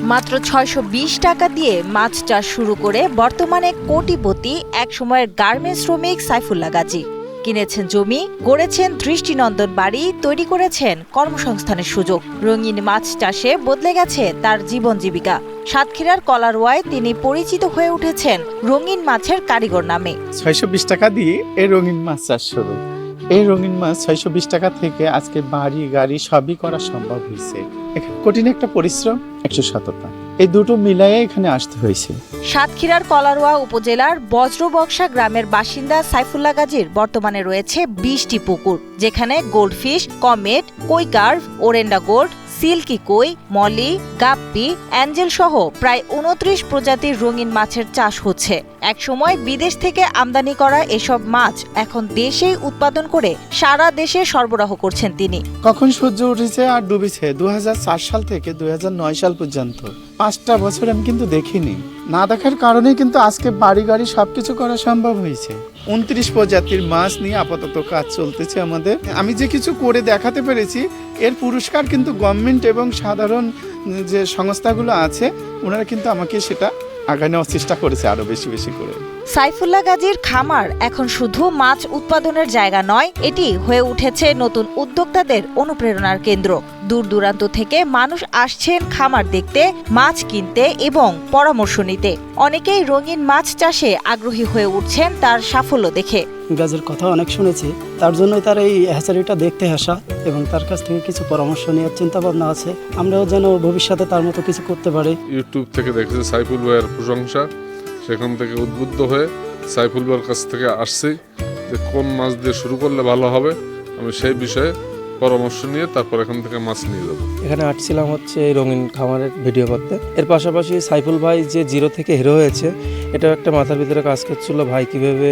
মাত্র ৬২০ টাকা দিয়ে মাছ চাষ শুরু করে বর্তমানে কোটিপতি একসময়ের গার্মেন্টস শ্রমিক সাইফুল্লাহ গাজী। কিনেছেন জমি, গড়েছেন দৃষ্টিনন্দন বাড়ি, তৈরি করেছেন কর্মসংস্থানের সুযোগ। রঙিন মাছ চাষে বদলে গেছে তার জীবন জীবিকা। সাতক্ষীরার কলারোয়ায় তিনি পরিচিত হয়ে উঠেছেন রঙিন মাছের কারিগর নামে। ৬২০ টাকা দিয়ে এই রঙিন মাছ চাষ শুরু। এই রঙিন মাছ ৬২০ টাকা থেকে আজকে বাড়ি গাড়ি সবই করা সম্ভব হয়েছে। এখানে কঠিন একটা পরিশ্রম, একটু সততা, এই দুটো মিলাইয়ে এখানে আসতে হয়েছে। সাতক্ষীরার কলারোয়া উপজেলার বজ্রবক্সা গ্রামের বাসিন্দা সাইফুল্লাহ গাজীর বর্তমানে রয়েছে ২০টি পুকুর, যেখানে গোল্ডফিশ, কমেট, কই কার্ভ, ওরেন্ডা গোল্ড, সিল্কি কই, মলি, গাপ্পি, অ্যাঞ্জেল সহ প্রায় ২৯ প্রজাতির রঙিন মাছের চাষ হচ্ছে। একসময় বিদেশ থেকে আমদানি করা এসব মাছ এখন দেশেই উৎপাদন করে সারা দেশে সরবরাহ করছেন তিনি। কখন সূর্য উঠেছে আর ডুবেছে ২০০৪ সাল থেকে ২০০৯ সাল পর্যন্ত ৫টা বছর আমি কিন্তু দেখিনি। না দেখার কারণে কিন্তু আজকে বাড়ি গাড়ি সবকিছু করা সম্ভব হয়েছে। ২৯ প্রজাতির মাছ নিয়ে আপাতত কাজ চলতেছে আমাদের। আমি যে কিছু করে দেখাতে পেরেছি এর পুরস্কার কিন্তু গভর্নমেন্ট এবং সাধারণ যে সংস্থাগুলো আছে ওনারা কিন্তু আমাকে সেটা আগায় নেওয়ার চেষ্টা করেছে আরো বেশি বেশি করে। সাইফুল্লাহ গাজীর খামার এখন শুধু মাছ উৎপাদনের জায়গা নয়, এটি হয়ে উঠেছে নতুন উদ্যোক্তাদের অনুপ্রেরণার কেন্দ্র। দূর দূরান্ত থেকে মানুষ আসছেন খামার দেখতে, মাছ কিনতে এবং পরামর্শ নিতে। অনেকেই রঙিন মাছ চাষে আগ্রহী হয়ে উঠছেন তার সাফল্য দেখে। গাজীর কথা অনেক শুনেছি, তার জন্যই তার এই হ্যাচারিটা দেখতে আসা এবং তার কাছ থেকে কিছু পরামর্শ নেওয়ার চিন্তা ভাবনা আছে। আমরাও যেন ভবিষ্যতে তার মতো কিছু করতে পারি। ইউটিউব থেকে দেখেছি সাইফুল ভাইয়ের প্রশংসা, সেখান থেকে উদ্বুদ্ধ হয়ে সাইফুল ভাইয়ের কাছ থেকে আসছি যে কোন মাছ দিয়ে শুরু করলে ভালো হবে। আমি সেই বিষয়ে পরামর্শ নিয়ে তারপর এখান থেকে মাছ নিয়ে যাবো। এখানে আসছিলাম হচ্ছে এই রঙিন খামারের ভিডিও করতে। এর পাশাপাশি সাইফুল ভাই যে জিরো থেকে হিরো হয়েছে, এটাও একটা মাথার ভিতরে কাজ করছিল। ভাই কিভাবে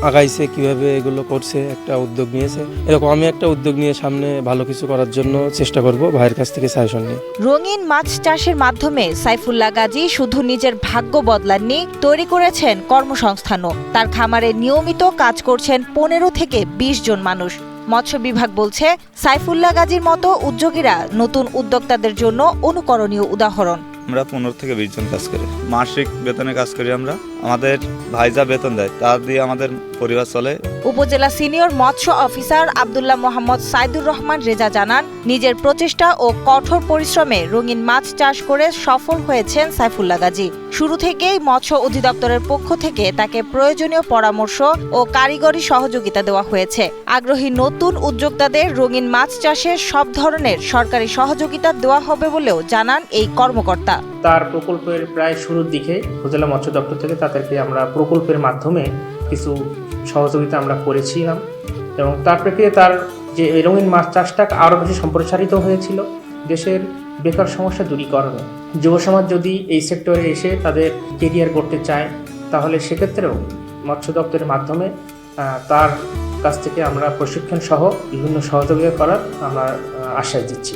আগাইছে, কিভাবে এগুলো করছে, একটা উদ্যোগ নিয়েছে। এরকম আমি একটা উদ্যোগ নিয়ে সামনে ভালো কিছু করার জন্য চেষ্টা করব, ভাইয়ের কাছ থেকে সাজেশন নিয়ে। রঙিন মাছ চাষের মাধ্যমে সাইফুল্লাহ গাজী শুধু নিজের ভাগ্য বদলাননি, তৈরি করেছেন কর্মসংস্থানও। তার খামারে নিয়মিত কাজ করছেন ১৫ থেকে ২০ জন মানুষ। মৎস্য বিভাগ বলছে সাইফুল্লাহ গাজীর মতো উদ্যোগীরা নতুন উদ্যোক্তাদের জন্য অনুকরণীয় উদাহরণ। আমরা ১৫ থেকে ২০ জন কাজ করি, মাসিক বেতনে কাজ করি আমরা। আমাদের ভাই যা বেতন দেয় তা দিয়ে আমাদের পরিবার চলে। উপজেলা সিনিয়র মৎস্য অফিসার আব্দুল্লাহ মোহাম্মদ সাইদুর রহমান রেজা জানান, নিজের প্রচেষ্টা ও কঠোর পরিশ্রমে রঙিন মাছ চাষ করে সফল হয়েছেন সাইফুল্লাহ গাজী। শুরু থেকেই মৎস্য অধিদপ্তরের পক্ষ থেকে তাকে প্রয়োজনীয় পরামর্শ ও কারিগরি সহযোগিতা দেওয়া হয়েছে। আগ্রহী নতুন উদ্যোক্তাদের রঙিন মাছ চাষে সব ধরনের সরকারি সহযোগিতা দেওয়া হবে বলেও জানান এই কর্মকর্তা। তার প্রকল্পের প্রায় শুরুর দিকে উপজেলা মৎস্য দপ্তর থেকে তাদেরকে আমরা প্রকল্পের মাধ্যমে কিছু সহযোগিতা আমরা করেছিলাম এবং তার প্রেক্ষিতে তার যে রঙিন মাছ চাষটা আরও বেশি সম্প্রসারিত হয়েছিল দেশের বেকার সমস্যা দূরীকরণে। যুব সমাজ যদি এই সেক্টরে এসে তাদের কেরিয়ার করতে চায় তাহলে সেক্ষেত্রেও মৎস্য দপ্তরের মাধ্যমে তার কাছ থেকে আমরা প্রশিক্ষণ সহ বিভিন্ন সহযোগিতা করার আমরা আশ্বাস দিচ্ছি।